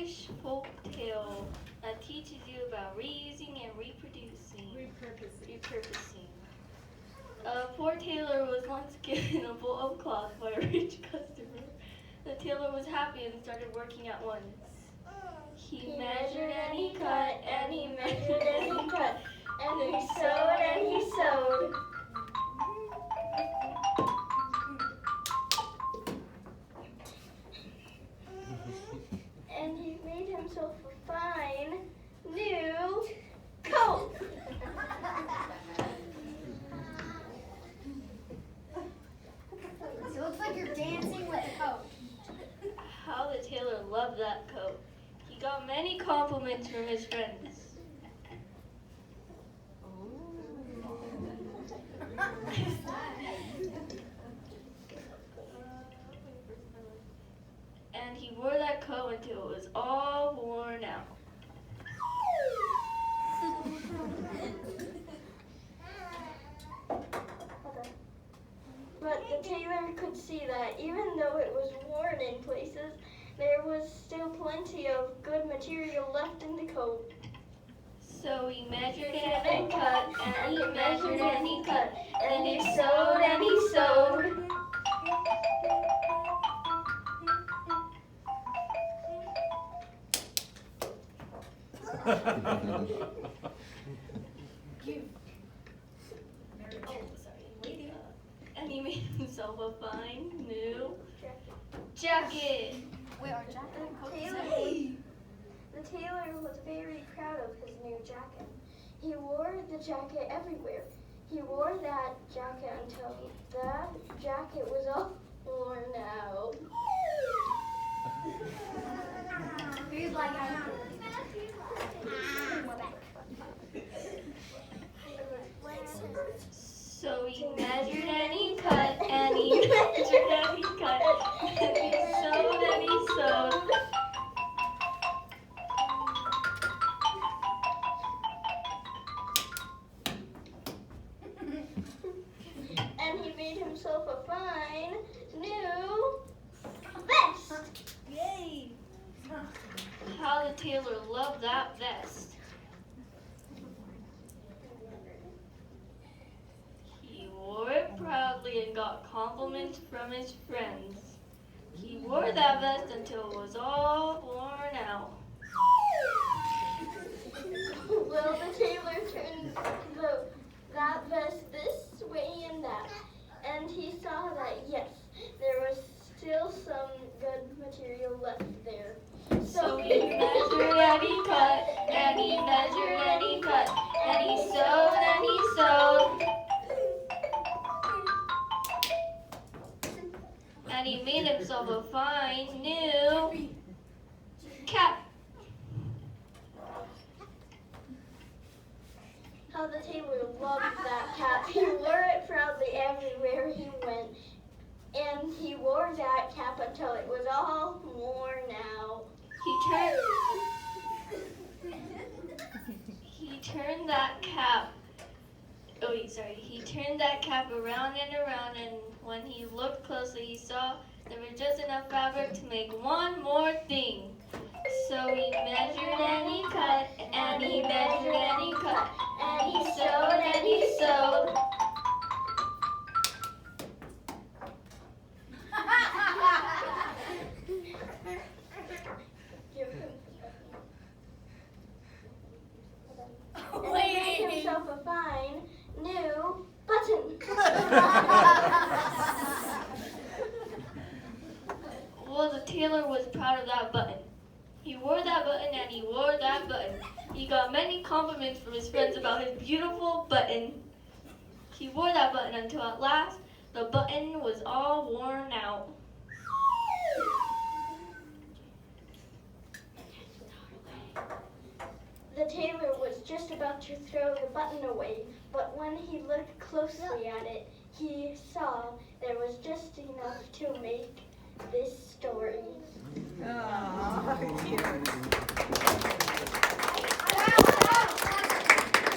British folk tale that teaches you about reusing and reproducing. Repurposing. Poor tailor was once given a bowl of cloth by a rich customer. The tailor was happy and started working at once. He measured and he cut, and he measured and he cut, and he sewed and he sewed. And he made himself a fine new coat. It looks like you're dancing with the coat. How the tailor loved that coat. He got many compliments from his friends. And he wore that coat until it was all worn out. But the tailor could see that even though it was worn in places, there was still plenty of good material left in the coat. So he measured and he cut, and he measured and he cut, and he sewed and he sewed. And he made himself a fine new jacket. Wait, our jacket? The tailor was very proud of his new jacket. He wore the jacket everywhere. He wore that jacket until that jacket was all worn out. Who's like, So he measured and he cut, and he measured and he cut, and he sewed and he sewed. And he made himself a fine new vest. Yay! How the tailor loved that vest. He wore it proudly and got compliments from his friends. He wore that vest until it was all worn out. Well, the tailor turned that vest this way and that, and he saw that, yes, there was still some good material left there. So he measured and he cut, and he measured and he cut, and he sewed and he sewed. And he made himself a fine new cap. How the tailor loved that cap. He wore it proudly everywhere he went. And he wore that cap until it was all worn out. He turned that cap. He turned that cap around and around, and when he looked closely, he saw there was just enough fabric to make one more thing. So he measured and he cut, and he measured and he cut, and he sewed and he sewed. And he made himself a fine new button. Well, the tailor was proud of that button. He wore that button and he wore that button. He got many compliments from his friends about his beautiful button. He wore that button until at last the button was all worn out. The tailor was just about to throw the button away, but when he looked closely at it, he saw there was just enough to make this story. Oh, cute.